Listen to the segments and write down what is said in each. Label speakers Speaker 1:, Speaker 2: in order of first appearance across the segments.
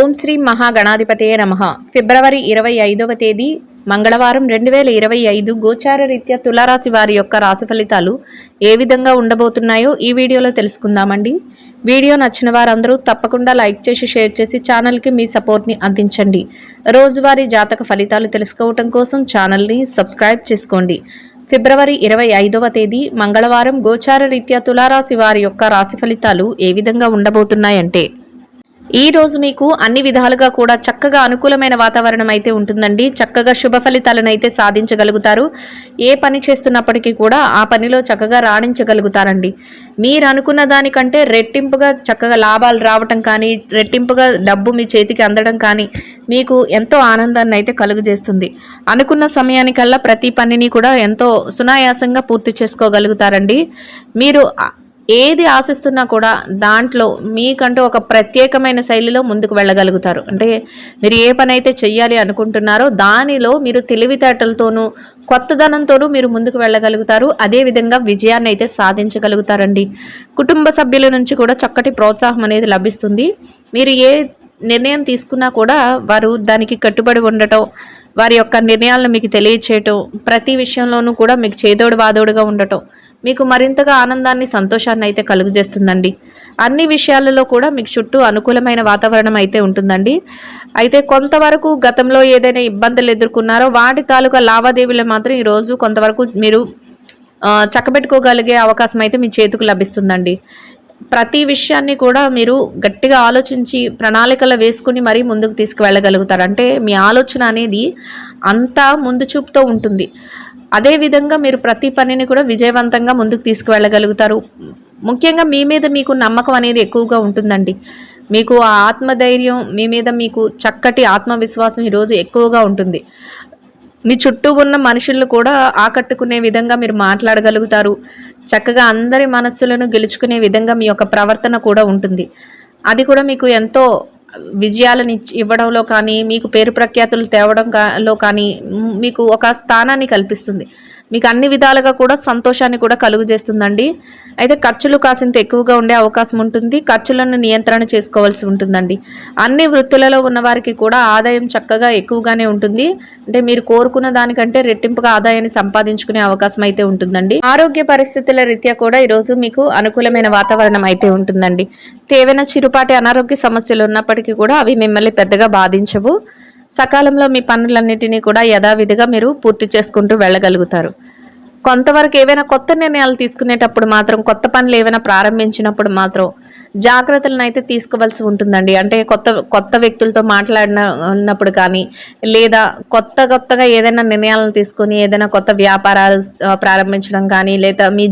Speaker 1: ఓం శ్రీ మహాగణాధిపతయే నమః. ఫిబ్రవరి 25వ తేదీ మంగళవారం 2025 గోచార రీత్యా తులారాశి వారి యొక్క రాశి ఫలితాలు ఏ విధంగా ఉండబోతున్నాయో ఈ వీడియోలో తెలుసుకుందామండి. వీడియో నచ్చిన వారందరూ తప్పకుండా లైక్ చేసి షేర్ చేసి ఛానల్కి మీ సపోర్ట్ని అందించండి. రోజువారీ జాతక ఫలితాలు తెలుసుకోవటం కోసం ఛానల్ని సబ్స్క్రైబ్ చేసుకోండి. ఫిబ్రవరి 25వ తేదీ మంగళవారం గోచార రీత్యా తులారాశి వారి యొక్క రాశి ఫలితాలు ఏ విధంగా ఉండబోతున్నాయంటే, ఈ రోజు మీకు అన్ని విధాలుగా కూడా చక్కగా అనుకూలమైన వాతావరణం అయితే ఉంటుందండి. చక్కగా శుభ ఫలితాలను అయితే సాధించగలుగుతారు. ఏ పని చేస్తున్నప్పటికీ కూడా ఆ పనిలో చక్కగా రాణించగలుగుతారండి. మీరు అనుకున్న దానికంటే రెట్టింపుగా చక్కగా లాభాలు రావటం కానీ, రెట్టింపుగా డబ్బు మీ చేతికి అందడం కానీ మీకు ఎంతో ఆనందాన్ని అయితే కలుగజేస్తుంది. అనుకున్న సమయానికల్లా ప్రతి పనిని కూడా ఎంతో సునాయాసంగా పూర్తి చేసుకోగలుగుతారండి. మీరు ఏది ఆశిస్తున్నా కూడా దాంట్లో మీకంటూ ఒక ప్రత్యేకమైన శైలిలో ముందుకు వెళ్ళగలుగుతారు. అంటే మీరు ఏ పని అయితే చెయ్యాలి అనుకుంటున్నారో దానిలో మీరు తెలివితేటలతోనూ కొత్తదనంతోనూ మీరు ముందుకు వెళ్ళగలుగుతారు. అదేవిధంగా విజయాన్ని అయితే సాధించగలుగుతారండి. కుటుంబ సభ్యుల నుంచి కూడా చక్కటి ప్రోత్సాహం అనేది లభిస్తుంది. మీరు ఏ నిర్ణయం తీసుకున్నా కూడా వారు దానికి కట్టుబడి ఉండటం, వారి యొక్క నిర్ణయాలను మీకు తెలియచేయటం, ప్రతి విషయంలోనూ కూడా మీకు చేదోడు వాదోడుగా ఉండటం మీకు మరింతగా ఆనందాన్ని, సంతోషాన్ని అయితే కలుగజేస్తుందండి. అన్ని విషయాలలో కూడా మీకు చుట్టూ అనుకూలమైన వాతావరణం అయితే ఉంటుందండి. అయితే కొంతవరకు గతంలో ఏదైనా ఇబ్బందులు ఎదుర్కొన్నారో వాటి తాలూకా లావాదేవీలు మాత్రం ఈరోజు కొంతవరకు మీరు చక్కబెట్టుకోగలిగే అవకాశం అయితే మీ చేతికి లభిస్తుందండి. ప్రతి విషయాన్ని కూడా మీరు గట్టిగా ఆలోచించి ప్రణాళికలు వేసుకుని మరీ ముందుకు తీసుకువెళ్ళగలుగుతారు. అంటే మీ ఆలోచన అనేది అంతా ముందు చూపుతో ఉంటుంది. అదేవిధంగా మీరు ప్రతి పనిని కూడా విజయవంతంగా ముందుకు తీసుకువెళ్ళగలుగుతారు. ముఖ్యంగా మీ మీద మీకు నమ్మకం అనేది ఎక్కువగా ఉంటుందండి. మీకు ఆ ఆత్మధైర్యం, మీ మీద మీకు చక్కటి ఆత్మవిశ్వాసం ఈరోజు ఎక్కువగా ఉంటుంది. మీ చుట్టూ ఉన్న మనుషులను కూడా ఆకట్టుకునే విధంగా మీరు మాట్లాడగలుగుతారు. చక్కగా అందరి మనస్సులను గెలుచుకునే విధంగా మీ యొక్క ప్రవర్తన కూడా ఉంటుంది. అది కూడా మీకు ఎంతో విజయాలను ఇవ్వడంలో కానీ, మీకు పేరు ప్రఖ్యాతులు తేవడంలో కానీ మీకు ఒక స్థానాన్ని కల్పిస్తుంది. మీకు అన్ని విధాలుగా కూడా సంతోషాన్ని కూడా కలుగజేస్తుందండి. అయితే ఖర్చులు కాసింత ఎక్కువగా ఉండే అవకాశం ఉంటుంది. ఖర్చులను నియంత్రణ చేసుకోవాల్సి ఉంటుందండి. అన్ని వృత్తులలో ఉన్న వారికి కూడా ఆదాయం చక్కగా ఎక్కువగానే ఉంటుంది. అంటే మీరు కోరుకున్న దానికంటే రెట్టింపుగా ఆదాయాన్ని సంపాదించుకునే అవకాశం అయితే ఉంటుందండి. ఆరోగ్య పరిస్థితుల రీత్యా కూడా ఈరోజు మీకు అనుకూలమైన వాతావరణం అయితే ఉంటుందండి. ఏవైనా చిరుపాటి అనారోగ్య సమస్యలు ఉన్నప్పటికీ కూడా అవి మిమ్మల్ని పెద్దగా బాధించవు. సకాలంలో మీ పనులన్నిటినీ కూడా యథావిధిగా మీరు పూర్తి చేసుకుంటూ వెళ్ళగలుగుతారు. కొంతవరకు ఏవైనా కొత్త నిర్ణయాలు తీసుకునేటప్పుడు మాత్రం, కొత్త పనులు ఏవైనా ప్రారంభించినప్పుడు మాత్రం జాగ్రత్తలను అయితే తీసుకోవాల్సి ఉంటుందండి. అంటే కొత్త వ్యక్తులతో మాట్లాడినప్పుడు కానీ, లేదా కొత్తగా ఏదైనా నిర్ణయాలను తీసుకొని ఏదైనా కొత్త వ్యాపారాలు ప్రారంభించడం కానీ, లేదా మీ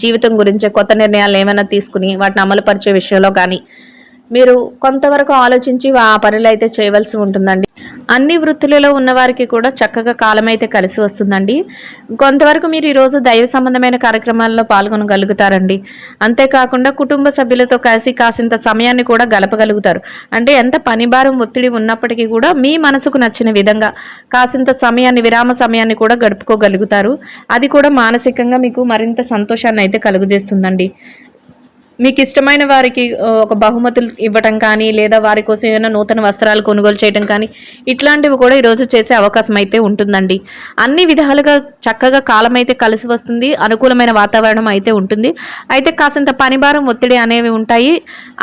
Speaker 1: జీవితం గురించి కొత్త నిర్ణయాలు ఏమైనా తీసుకుని వాటిని అమలుపరిచే విషయంలో కానీ మీరు కొంతవరకు ఆలోచించి ఆ పనులు అయితే చేయవలసి ఉంటుందండి. అన్ని వృత్తులలో ఉన్నవారికి కూడా చక్కగా కాలం అయితే కలిసి వస్తుందండి. కొంతవరకు మీరు ఈరోజు దైవ సంబంధమైన కార్యక్రమాల్లో పాల్గొనగలుగుతారండి. అంతేకాకుండా కుటుంబ సభ్యులతో కలిసి కాసింత సమయాన్ని కూడా గడపగలుగుతారు. అంటే ఎంత పని భారం, ఒత్తిడి ఉన్నప్పటికీ కూడా మీ మనసుకు నచ్చిన విధంగా కాసింత సమయాన్ని, విరామ సమయాన్ని కూడా గడుపుకోగలుగుతారు. అది కూడా మానసికంగా మీకు మరింత సంతోషాన్ని అయితే కలుగజేస్తుందండి. మీకు ఇష్టమైన వారికి ఒక బహుమతులు ఇవ్వటం కానీ, లేదా వారి కోసం ఏమైనా నూతన వస్త్రాలు కొనుగోలు చేయడం కానీ, ఇట్లాంటివి కూడా ఈరోజు చేసే అవకాశం అయితే ఉంటుందండి. అన్ని విధాలుగా చక్కగా కాలం అయితే కలిసి వస్తుంది. అనుకూలమైన వాతావరణం అయితే ఉంటుంది. అయితే కాసింత పనిభారం, ఒత్తిడి అనేవి ఉంటాయి.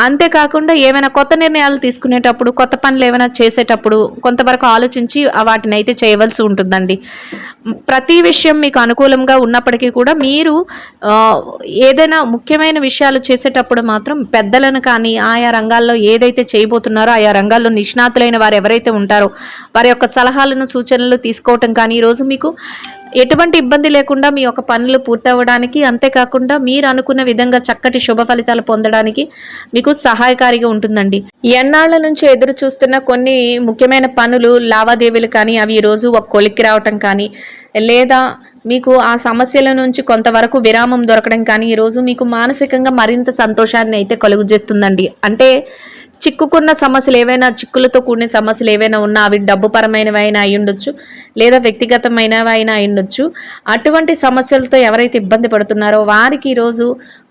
Speaker 1: అంతేకాకుండా ఏమైనా కొత్త నిర్ణయాలు తీసుకునేటప్పుడు, కొత్త పనులు ఏమైనా చేసేటప్పుడు కొంతవరకు ఆలోచించి వాటిని అయితే చేయవలసి ఉంటుందండి. ప్రతి విషయం మీకు అనుకూలంగా ఉన్నప్పటికీ కూడా మీరు ఏదైనా ముఖ్యమైన విషయాలు చేసేటప్పుడు మాత్రం పెద్దలను కానీ, ఆయా రంగాల్లో ఏదైతే చేయబోతున్నారో ఆయా రంగాల్లో నిష్ణాతులైన వారు ఎవరైతే ఉంటారో వారి యొక్క సలహాలను, సూచనలు తీసుకోవటం కానీ ఈరోజు మీకు ఎటువంటి ఇబ్బంది లేకుండా మీ యొక్క పనులు పూర్తవడానికి, అంతేకాకుండా మీరు అనుకున్న విధంగా చక్కటి శుభ ఫలితాలు పొందడానికి మీకు సహాయకారిగా ఉంటుందండి. ఎన్నాళ్ల నుంచి ఎదురు చూస్తున్న కొన్ని ముఖ్యమైన పనులు, లావాదేవీలు కానీ అవి ఈరోజు ఒక కొలిక్కి రావటం కానీ, లేదా మీకు ఆ సమస్యల నుంచి కొంతవరకు విరామం దొరకడం కానీ ఈరోజు మీకు మానసికంగా మరింత సంతోషాన్ని అయితే కలుగజేస్తుందండి. అంటే చిక్కుకున్న సమస్యలు ఏవైనా, చిక్కులతో కూడిన సమస్యలు ఏవైనా ఉన్నా అవి డబ్బు పరమైనవి అయినా అయి ఉండొచ్చు, లేదా వ్యక్తిగతమైనవి అయినా అయి ఉండొచ్చు. అటువంటి సమస్యలతో ఎవరైతే ఇబ్బంది పడుతున్నారో వారికి ఈరోజు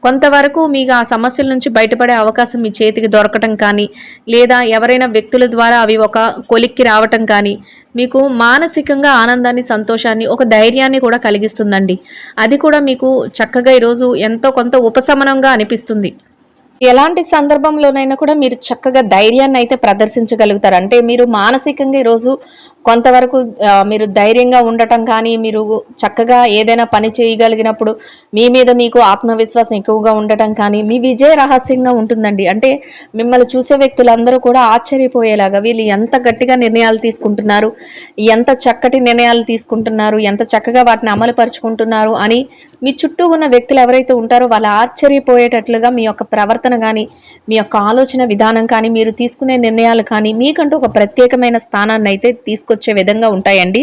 Speaker 1: కొంతవరకు మీకు ఆ సమస్యల నుంచి బయటపడే అవకాశం మీ చేతికి దొరకటం కానీ, లేదా ఎవరైనా వ్యక్తుల ద్వారా అవి ఒక కొలిక్కి రావటం కానీ మీకు మానసికంగా ఆనందాన్ని, సంతోషాన్ని, ఒక ధైర్యాన్ని కూడా కలిగిస్తుందండి. అది కూడా మీకు చక్కగా ఈరోజు ఎంతో కొంత ఉపశమనంగా అనిపిస్తుంది. ఎలాంటి సందర్భంలోనైనా కూడా మీరు చక్కగా ధైర్యాన్ని అయితే ప్రదర్శించగలుగుతారు. అంటే మీరు మానసికంగా ఈరోజు కొంతవరకు మీరు ధైర్యంగా ఉండటం కానీ, మీరు చక్కగా ఏదైనా పని చేయగలిగినప్పుడు మీ మీద మీకు ఆత్మవిశ్వాసం ఎక్కువగా ఉండటం కానీ, మీ విజయ రహస్యంగా ఉంటుందండి. అంటే మిమ్మల్ని చూసే వ్యక్తులందరూ కూడా ఆశ్చర్యపోయేలాగా వీళ్ళు ఎంత గట్టిగా నిర్ణయాలు తీసుకుంటున్నారు, ఎంత చక్కటి నిర్ణయాలు తీసుకుంటున్నారు, ఎంత చక్కగా వాటిని అమలు పరుచుకుంటున్నారు అని మీ చుట్టూ ఉన్న వ్యక్తులు ఎవరైతే ఉంటారో వాళ్ళు ఆశ్చర్యపోయేటట్లుగా మీ యొక్క ప్రవర్తన కానీ, మీ యొక్క ఆలోచన విధానం కానీ, మీరు తీసుకునే నిర్ణయాలు కానీ మీకంటూ ఒక ప్రత్యేకమైన స్థానాన్ని అయితే తీసుకొచ్చే విధంగా ఉంటాయండి.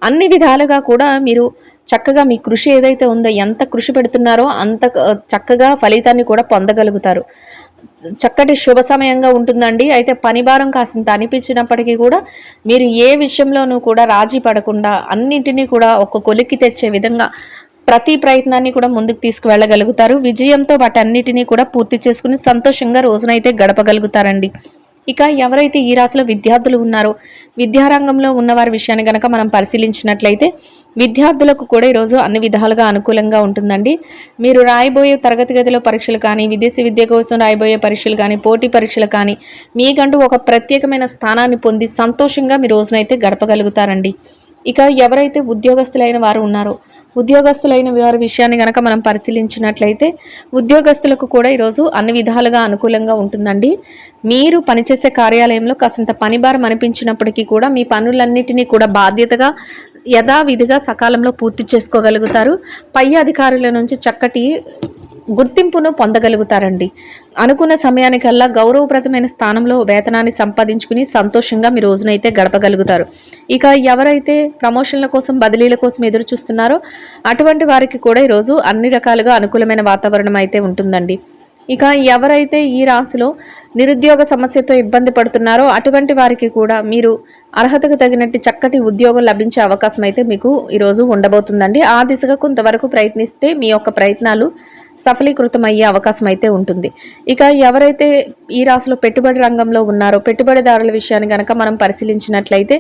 Speaker 1: అన్ని విధాలుగా కూడా మీరు చక్కగా మీ కృషి ఏదైతే ఉందో, ఎంత కృషి పెడుతున్నారో అంత చక్కగా ఫలితాన్ని కూడా పొందగలుగుతారు. చక్కటి శుభ సమయంగా ఉంటుందండి. అయితే పని భారం కాసింత అనిపించినప్పటికీ కూడా మీరు ఏ విషయంలోనూ కూడా రాజీ పడకుండా అన్నింటినీ కూడా ఒక కొలిక్కి తెచ్చే విధంగా ప్రతి ప్రయత్నాన్ని కూడా ముందుకు తీసుకువెళ్ళగలుగుతారు. విజయంతో వాటన్నిటినీ కూడా పూర్తి చేసుకుని సంతోషంగా రోజునైతే గడపగలుగుతారండి. ఇక ఎవరైతే ఈ రాశిలో విద్యార్థులు ఉన్నారో, విద్యారంగంలో ఉన్నవారి విషయాన్ని గనక మనం పరిశీలించినట్లయితే విద్యార్థులకు కూడా ఈరోజు అన్ని విధాలుగా అనుకూలంగా ఉంటుందండి. మీరు రాయబోయే తరగతి గదిలో పరీక్షలు కానీ, విదేశీ విద్య కోసం రాయబోయే పరీక్షలు కానీ, పోటీ పరీక్షలు కానీ మీకంటూ ఒక ప్రత్యేకమైన స్థానాన్ని పొంది సంతోషంగా మీ రోజునైతే గడపగలుగుతారండి. ఇక ఎవరైతే ఉద్యోగస్తులైన వారు ఉన్నారో, ఉద్యోగస్తులైన వారి విషయాన్ని గనక మనం పరిశీలించినట్లయితే ఉద్యోగస్తులకు కూడా ఈరోజు అన్ని విధాలుగా అనుకూలంగా ఉంటుందండి. మీరు పనిచేసే కార్యాలయంలో కాసింత పని భారం అనిపించినప్పటికీ కూడా మీ పనులన్నిటినీ కూడా బాధ్యతగా యథావిధిగా సకాలంలో పూర్తి చేసుకోగలుగుతారు. పై అధికారుల నుంచి చక్కటి గుర్తింపును పొందగలుగుతారండి. అనుకున్న సమయానికల్లా గౌరవప్రదమైన స్థానంలో వేతనాన్ని సంపాదించుకుని సంతోషంగా మీ రోజునైతే గడపగలుగుతారు. ఇక ఎవరైతే ప్రమోషన్ల కోసం, బదిలీల కోసం ఎదురు చూస్తున్నారో అటువంటి వారికి కూడా ఈరోజు అన్ని రకాలుగా అనుకూలమైన వాతావరణం అయితే ఉంటుందండి. ఇక ఎవరైతే ఈ రాశిలో నిరుద్యోగ సమస్యతో ఇబ్బంది పడుతున్నారో అటువంటి వారికి కూడా మీరు అర్హతకు తగినట్టు చక్కటి ఉద్యోగం లభించే అవకాశం అయితే మీకు ఈరోజు ఉండబోతుందండి. ఆ దిశగా కొంతవరకు ప్రయత్నిస్తే మీ యొక్క ప్రయత్నాలు సఫలీకృతం అయ్యే అవకాశం అయితే ఉంటుంది. ఇక ఎవరైతే ఈ రాశిలో పెట్టుబడి రంగంలో ఉన్నారో పెట్టుబడిదారుల విషయాన్ని కనుక మనం పరిశీలించినట్లయితే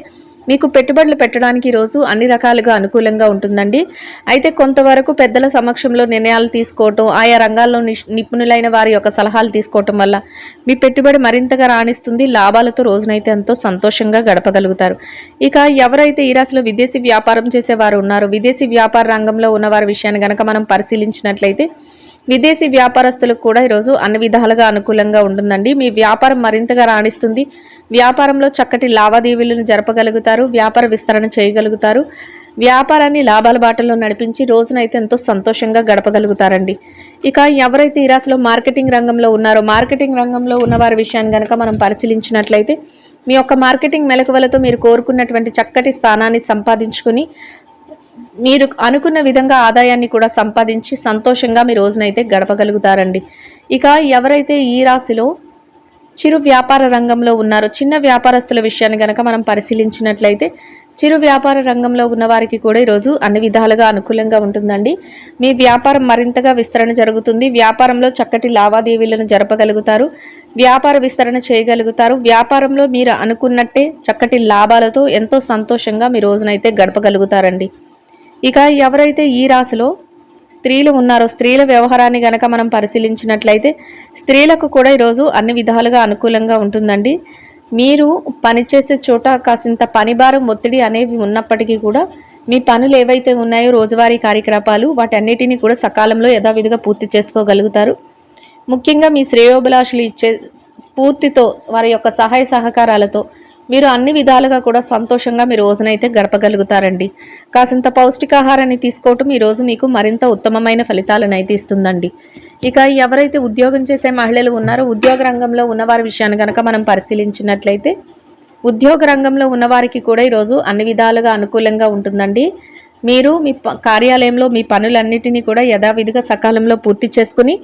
Speaker 1: మీకు పెట్టుబడులు పెట్టడానికి ఈరోజు అన్ని రకాలుగా అనుకూలంగా ఉంటుందండి. అయితే కొంతవరకు పెద్దల సమక్షంలో నిర్ణయాలు తీసుకోవటం, ఆయా రంగాల్లో నిపుణులైన వారి యొక్క సలహాలు తీసుకోవటం వల్ల మీ పెట్టుబడి మరింతగా రాణిస్తుంది. లాభాలతో రోజునైతే ఎంతో సంతోషంగా గడపగలుగుతారు. ఇక ఎవరైతే ఈ రాశిలో విదేశీ వ్యాపారం చేసేవారు ఉన్నారో, విదేశీ వ్యాపార రంగంలో ఉన్నవారి విషయాన్ని కనుక మనం పరిశీలించినట్లయితే విదేశీ వ్యాపారస్తులకు కూడా ఈరోజు అన్ని విధాలుగా అనుకూలంగా ఉంటుందండి. మీ వ్యాపారం మరింతగా రాణిస్తుంది. వ్యాపారంలో చక్కటి లావాదేవీలను జరపగలుగుతారు. వ్యాపార విస్తరణ చేయగలుగుతారు. వ్యాపారాన్ని లాభాల బాటలో నడిపించి రోజునైతే ఎంతో సంతోషంగా గడపగలుగుతారండి. ఇక ఎవరైతే ఈ రాశిలో మార్కెటింగ్ రంగంలో ఉన్నారో, మార్కెటింగ్ రంగంలో ఉన్న వారి విషయాన్ని కనుక మనం పరిశీలించినట్లయితే మీ యొక్క మార్కెటింగ్ మెలకువలతో మీరు కోరుకున్నటువంటి చక్కటి స్థానాన్ని సంపాదించుకుని మీరు అనుకున్న విధంగా ఆదాయాన్ని కూడా సంపాదించి సంతోషంగా మీ రోజునైతే గడపగలుగుతారండి. ఇక ఎవరైతే ఈ రాశిలో చిరు వ్యాపార రంగంలో ఉన్నారో, చిన్న వ్యాపారస్తుల విషయాన్ని కనుక మనం పరిశీలించినట్లయితే చిరు వ్యాపార రంగంలో ఉన్నవారికి కూడా ఈరోజు అన్ని విధాలుగా అనుకూలంగా ఉంటుందండి. మీ వ్యాపారం మరింతగా విస్తరణ జరుగుతుంది. వ్యాపారంలో చక్కటి లావాదేవీలను జరపగలుగుతారు. వ్యాపార విస్తరణ చేయగలుగుతారు. వ్యాపారంలో మీరు అనుకున్నట్టే చక్కటి లాభాలతో ఎంతో సంతోషంగా మీ రోజునైతే గడపగలుగుతారండి. ఇక ఎవరైతే ఈ రాశిలో స్త్రీలు ఉన్నారో, స్త్రీల వ్యవహారాన్ని గనక మనం పరిశీలించినట్లయితే స్త్రీలకు కూడా ఈరోజు అన్ని విధాలుగా అనుకూలంగా ఉంటుందండి. మీరు పనిచేసే చోట కాసింత పనిభారం, ఒత్తిడి అనేవి ఉన్నప్పటికీ కూడా మీ పనులు ఏవైతే ఉన్నాయో రోజువారీ కార్యకలాపాలు వాటన్నిటినీ కూడా సకాలంలో యథావిధిగా పూర్తి చేసుకోగలుగుతారు. ముఖ్యంగా మీ శ్రేయోభిలాషులు ఇచ్చే స్ఫూర్తితో, వారి యొక్క సహాయ సహకారాలతో మీరు అన్ని విధాలుగా కూడా సంతోషంగా మీ రోజునైతే గడపగలుగుతారండి. కాసింత పౌష్టికాహారాన్ని తీసుకోవటం ఈరోజు మీకు మరింత ఉత్తమమైన ఫలితాలను అయితే ఇస్తుందండి. ఇక ఎవరైతే ఉద్యోగం చేసే మహిళలు ఉన్నారో, ఉద్యోగ రంగంలో ఉన్నవారి విషయాన్ని కనుక మనం పరిశీలించినట్లయితే ఉద్యోగ రంగంలో ఉన్నవారికి కూడా ఈరోజు అన్ని విధాలుగా అనుకూలంగా ఉంటుందండి. మీరు మీ కార్యాలయంలో మీ పనులన్నిటినీ కూడా యథావిధిగా సకాలంలో పూర్తి చేసుకుని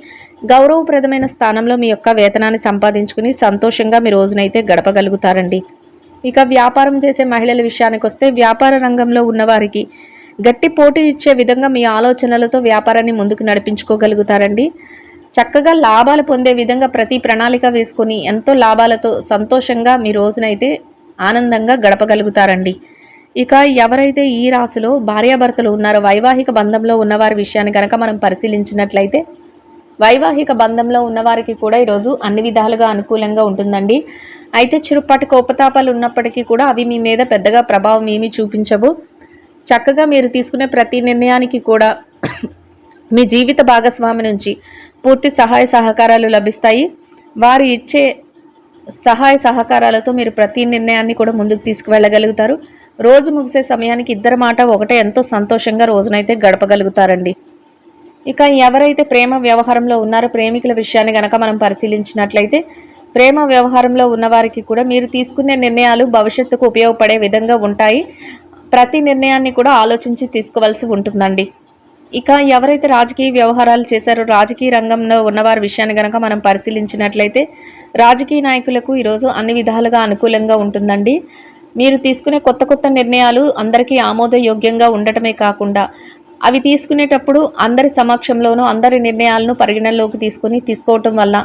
Speaker 1: గౌరవప్రదమైన స్థానంలో మీ యొక్క వేతనాన్ని సంపాదించుకుని సంతోషంగా మీ రోజునైతే గడపగలుగుతారండి. ఇక వ్యాపారం చేసే మహిళల విషయానికి వస్తే వ్యాపార రంగంలో ఉన్నవారికి గట్టి పోటీ ఇచ్చే విధంగా మీ ఆలోచనలతో వ్యాపారాన్ని ముందుకు నడిపించుకోగలుగుతారండి. చక్కగా లాభాలు పొందే విధంగా ప్రతి ప్రణాళిక వేసుకొని ఎంతో లాభాలతో సంతోషంగా మీ రోజునైతే ఆనందంగా గడపగలుగుతారండి. ఇక ఎవరైతే ఈ రాశిలో భార్యాభర్తలు ఉన్నారో వైవాహిక బంధంలో ఉన్నవారి విషయాన్ని కనుక మనం పరిశీలించినట్లయితే వైవాహిక బంధంలో ఉన్నవారికి కూడా ఈరోజు అన్ని విధాలుగా అనుకూలంగా ఉంటుందండి. అయితే చిరుపాటి కోపతాపాలు ఉన్నప్పటికీ కూడా అవి మీ మీద పెద్దగా ప్రభావం ఏమీ చూపించవు. చక్కగా మీరు తీసుకునే ప్రతి నిర్ణయానికి కూడా మీ జీవిత భాగస్వామి నుంచి పూర్తి సహాయ సహకారాలు లభిస్తాయి. వారు ఇచ్చే సహాయ సహకారాలతో మీరు ప్రతి నిర్ణయాన్ని కూడా ముందుకు తీసుకువెళ్ళగలుగుతారు. రోజు ముగిసే సమయానికి ఇద్దరి మాట ఒకటే ఎంతో సంతోషంగా రోజునైతే గడపగలుగుతారండి. ఇక ఎవరైతే ప్రేమ వ్యవహారంలో ఉన్నారో ప్రేమికుల విషయాన్ని గనక మనం పరిశీలించినట్లయితే ప్రేమ వ్యవహారంలో ఉన్నవారికి కూడా మీరు తీసుకునే నిర్ణయాలు భవిష్యత్తుకు ఉపయోగపడే విధంగా ఉంటాయి. ప్రతి నిర్ణయాన్ని కూడా ఆలోచించి తీసుకోవాల్సి ఉంటుందండి. ఇక ఎవరైతే రాజకీయ వ్యవహారాలు చేశారో రాజకీయ రంగంలో ఉన్నవారి విషయాన్ని కనుక మనం పరిశీలించినట్లయితే రాజకీయ నాయకులకు ఈరోజు అన్ని విధాలుగా అనుకూలంగా ఉంటుందండి. మీరు తీసుకునే కొత్త నిర్ణయాలు అందరికీ ఆమోదయోగ్యంగా ఉండటమే కాకుండా అవి తీసుకునేటప్పుడు అందరి సమక్షంలోనూ అందరి నిర్ణయాలను పరిగణనలోకి తీసుకోవటం వల్ల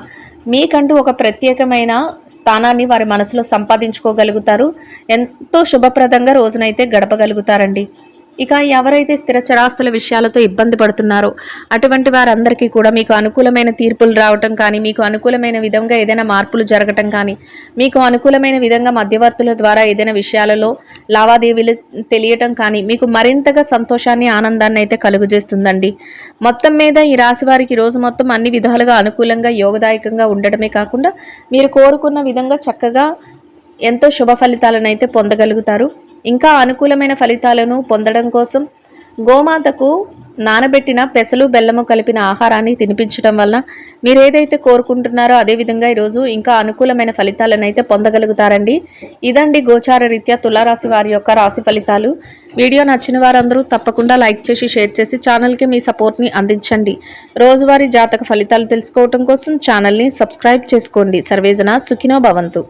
Speaker 1: మీకంటూ ఒక ప్రత్యేకమైన స్థానాన్ని వారి మనసులో సంపాదించుకోగలుగుతారు. ఎంతో శుభప్రదంగా రోజునైతే గడపగలుగుతారండి. ఇక ఎవరైతే స్థిర చరాస్తుల విషయాలతో ఇబ్బంది పడుతున్నారో అటువంటి వారందరికీ కూడా మీకు అనుకూలమైన తీర్పులు రావటం కానీ మీకు అనుకూలమైన విధంగా ఏదైనా మార్పులు జరగటం కానీ మీకు అనుకూలమైన విధంగా మధ్యవర్తుల ద్వారా ఏదైనా విషయాలలో లావాదేవీలు తెలియటం కానీ మీకు మరింతగా సంతోషాన్ని ఆనందాన్ని అయితే కలుగజేస్తుందండి. మొత్తం మీద ఈ రాశి వారికి రోజు మొత్తం అన్ని విధాలుగా అనుకూలంగా యోగదాయకంగా ఉండటమే కాకుండా మీరు కోరుకున్న విధంగా చక్కగా ఎంతో శుభ ఫలితాలను అయితే పొందగలుగుతారు. ఇంకా అనుకూలమైన ఫలితాలను పొందడం కోసం గోమాతకు నానబెట్టిన పెసలు బెల్లము కలిపిన ఆహారాన్ని తినిపించడం వల్ల మీరు ఏదైతే కోరుకుంటున్నారో అదేవిధంగా ఈరోజు ఇంకా అనుకూలమైన ఫలితాలను అయితే పొందగలుగుతారండి. ఇదండి గోచార రీత్యా తులారాశి వారి యొక్క రాశి ఫలితాలు. వీడియో నచ్చిన వారందరూ తప్పకుండా లైక్ చేసి షేర్ చేసి ఛానల్కి మీ సపోర్ట్ని అందించండి. రోజువారీ జాతక ఫలితాలు తెలుసుకోవడం కోసం ఛానల్ని సబ్స్క్రైబ్ చేసుకోండి. సర్వేజన సుఖినో భవంతు.